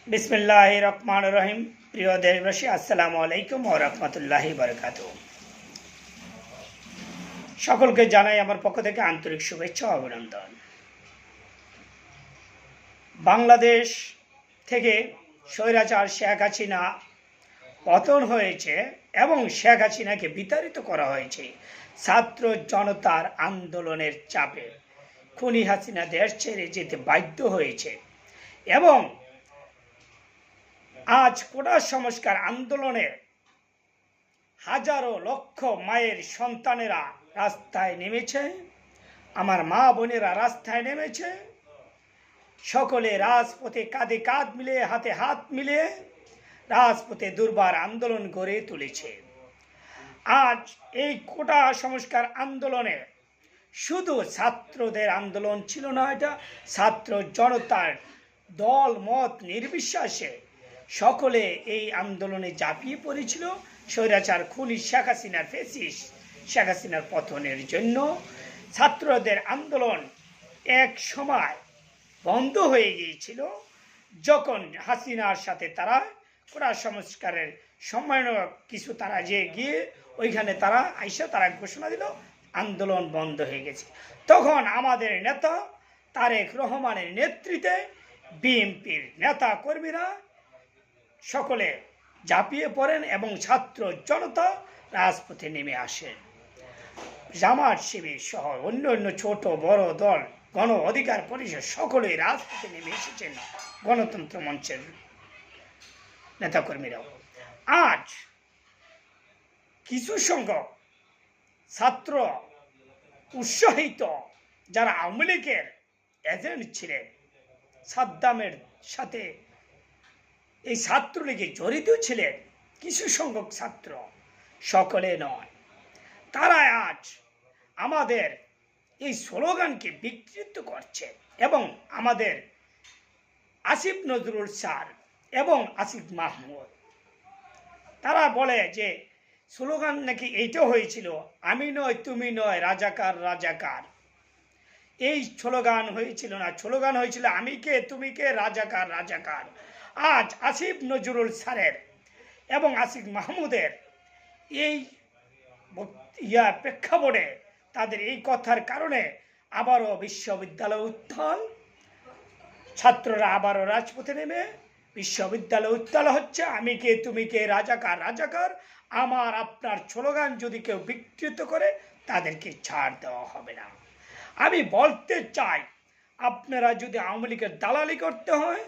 বিসমিল্লাহির রহমানির রহিম। প্রিয় দেশবাসী, আসসালামু আলাইকুম ওয়া রাহমাতুল্লাহি ওয়া বারাকাতুহু। সকলকে জানাই আমার পক্ষ থেকে আন্তরিক শুভেচ্ছা ও অভিনন্দন। বাংলাদেশ থেকে স্বৈরাচার শেখ হাসিনা পতন হয়েছে এবং শেখ হাসিনাকে বিতাড়িত করা হয়েছে ছাত্র জনতার আন্দোলনের চাপে। খুনি হাসিনা দেশ ছেড়ে যেতে বাধ্য হয়েছে এবং আজ কোটা সংস্কার আন্দোলনে হাজারো লক্ষ মায়ের সন্তানেরা রাস্তায় নেমেছে, আমার মা বোনেরা রাস্তায় নেমেছে। সকলে রাজপথে কাঁধে কাঁধ মিলিয়ে হাতে হাত মিলিয়ে রাজপথে দুর্বার আন্দোলন গড়ে তুলেছে। আজ এই কোটা সংস্কার আন্দোলনে শুধু ছাত্রদের আন্দোলন ছিল না, এটা ছাত্র জনতার দল মত নির্বিশেষে সকলে এই আন্দোলনে ঝাঁপিয়ে পড়েছিল স্বৈরাচার খুনি শেখ হাসিনার ফ্যাসিস্ট শেখ হাসিনার পতনের জন্য। ছাত্রদের আন্দোলন এক সময় বন্ধ হয়ে গিয়েছিল যখন হাসিনার সাথে তারা কোটা সংস্কারের সম্মানক কিছু তারা যে গিয়ে ওইখানে তারা আইসা তারা ঘোষণা দিল আন্দোলন বন্ধ হয়ে গেছে। তখন আমাদের নেতা তারেক রহমানের নেতৃত্বে বিএনপির নেতা কর্মীরা সকলে ঝাঁপিয়ে পড়েন এবং ছাত্র জনতা রাজপথে নেমে আসেন। জামাত শিবির সহ অন্য অন্য ছোট বড় দল গণ অধিকার পরিষদ সকলেই রাজপথে নেমে এসেছেন, গণতন্ত্র মঞ্চের নেতাকর্মীরাও। আজ কিছু সংখ্যক ছাত্র উৎসাহিত যারা আওয়ামী লীগের এজেন্ট ছিলেন, সাদ্দামের সাথে এই ছাত্রলীগে জড়িত ছিলেন কিছু সংখ্যক ছাত্র, সকলে নয়, তারা আজ আমাদের এই স্লোগানকে বিকৃত করছে এবং আমাদের আসিফ নজরুল স্যার এবং আসিফ মাহমুদ তারা বলে যে স্লোগান নাকি এইটা হয়েছিল, আমি নয় তুমি নয় রাজাকার রাজাকার। এই স্লোগান হয়েছিল না, স্লোগান হয়েছিল আমি কে তুমি কে রাজাকার রাজাকার। আজ আসিফ নজরুল স্যারের এবং আসিফ মাহমুদের এই প্রেক্ষাপটে তাদের এই কথার কারণে আবারও বিশ্ববিদ্যালয় উত্থান, ছাত্ররা আবারও রাজপথে নেমে বিশ্ববিদ্যালয় উত্তাল হচ্ছে, আমি কে তুমি কে রাজাকার রাজাকার। আমার আপনার স্লোগান যদি কেউ বিকৃত করে তাদেরকে ছাড় দেওয়া হবে না। আমি বলতে চাই, আপনারা যদি আওয়ামী লীগের দালালি করতে হয়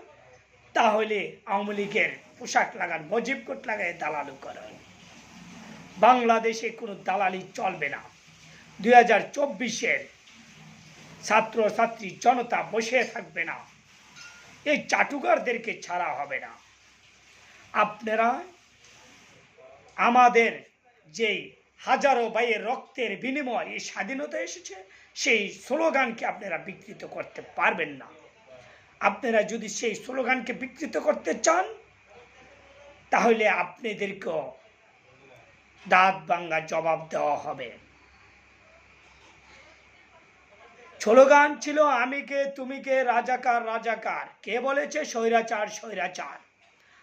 তাহলে আওয়ামী লীগের পোশাক লাগান, মজিব কোট লাগায় দালালি করেন। বাংলাদেশে কোনো দালালি চলবে না। 2024-এর ছাত্র ছাত্রী জনতা বসে থাকবে না, এই চাটুকারদেরকে ছাড়া হবে না। আপনারা আমাদের যেই হাজারো ভাইয়ের রক্তের বিনিময়ে এই স্বাধীনতা এসেছে, সেই স্লোগানকে আপনারা বিকৃত করতে পারবেন না। আপনারা যদি সেই স্লোগানকে বিকৃত করতে চান তাহলে আপনাদেরকেও দাঁত ভাঙা জবাব দেওয়া হবে। স্লোগান ছিল আমি কে তুমি কে রাজাকার রাজাকার। কে বলেছে? স্বৈরাচার স্বৈরাচার।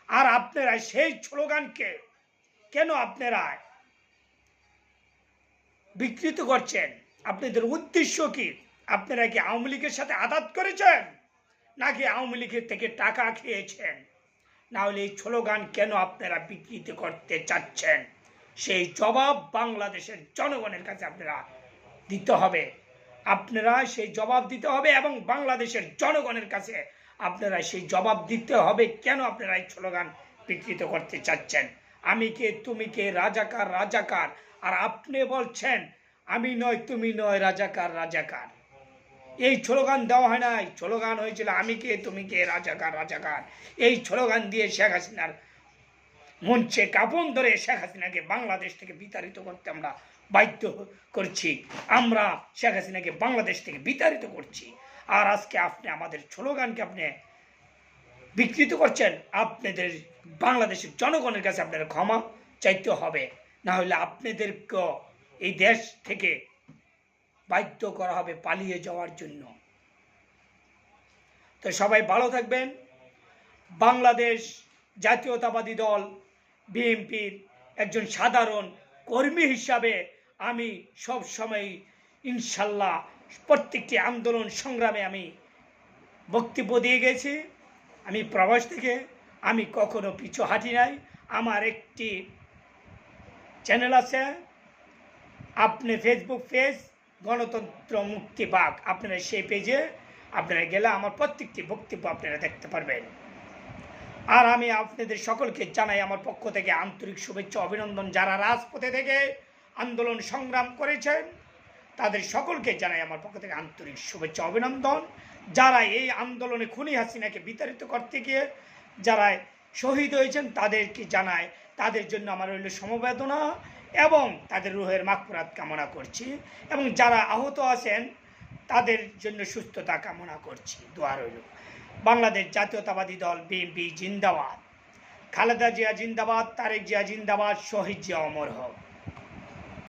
আর আপনারা সেই স্লোগানকে কেন আপনারা বিকৃত করছেন? আপনাদের উদ্দেশ্য কি? আপনারা কি আওয়ামী লীগের সাথে আঘাত করেছেন নাকি আওয়ামী লীগের থেকে টাকা খেয়েছেন? না হলে এই স্লোগান কেন আপনারা বিকৃত করতে চাচ্ছেন সেই জবাব বাংলাদেশের জনগণের কাছে আপনারা দিতে হবে। আপনারা সেই জবাব দিতে হবে এবং বাংলাদেশের জনগণের কাছে আপনারা সেই জবাব দিতে হবে কেন আপনারা এই স্লোগান বিকৃত করতে চাচ্ছেন। আমি কে তুমি কে রাজাকার রাজাকার, আর আপনি বলছেন আমি নয় তুমি নয় রাজাকার রাজাকার। এই স্লোগান দেওয়া হয় নাই, স্লোগান হয়েছিল আমি কে তুমি কে রাজাকার রাজাকার। এই স্লোগান দিয়ে শেখ হাসিনার মঞ্চে কাপন ধরে শেখ হাসিনাকে বাংলাদেশ থেকে বিতাড়িত করতে আমরা বাধ্য করছি। আমরা শেখ হাসিনাকে বাংলাদেশ থেকে বিতাড়িত করছি, আর আজকে আপনি আমাদের স্লোগানকে আপনি বিকৃত করছেন। আপনাদের বাংলাদেশের জনগণের কাছে আপনাদের ক্ষমা চাইতে হবে, না হলে আপনাদেরকে এই দেশ থেকে বাধ্য করা হবে পালিয়ে যাওয়ার জন্য। তো সবাই ভালো থাকবেন। বাংলাদেশ জাতীয়তাবাদী দল বিএনপির একজন সাধারণ কর্মী হিসাবে আমি সব সময় ইনশাল্লাহ প্রত্যেকটি আন্দোলন সংগ্রামে আমি বক্তব্য দিয়ে গেছি। আমি প্রবাস থেকে আমি কখনো পিছু হাঁটি নাই। আমার একটি চ্যানেল আছে, আপনি ফেসবুক পেজ গণতন্ত্র মুক্তি বাগ, আপনারা সেই পেজে আপনারা গেলে আমার প্রত্যেকটি বক্তব্য আপনারা দেখতে পারবেন। আর আমি আপনাদের সকলকে জানাই আমার পক্ষ থেকে আন্তরিক শুভেচ্ছা অভিনন্দন। যারা রাজপথে থেকে আন্দোলন সংগ্রাম করেছেন তাদের সকলকে জানাই আমার পক্ষ থেকে আন্তরিক শুভেচ্ছা অভিনন্দন। যারা এই আন্দোলনে খুনি হাসিনাকে বিতাড়িত করতে গিয়ে যারা শহীদ হয়েছেন তাদেরকে জানাই, তাদের জন্য আমার রইল সমবেদনা এবং তাদের রুহের মাগফিরাত কামনা করছি, এবং যারা আহত আছেন তাদের জন্য সুস্থতা কামনা করছি। দোয়া রইল। বাংলাদেশ জাতীয়তাবাদী দল বিএনপি জিন্দাবাদ, খালেদা জিয়া জিন্দাবাদ, তারেক জিয়া জিন্দাবাদ, শহীদ জিয়া অমর হোক।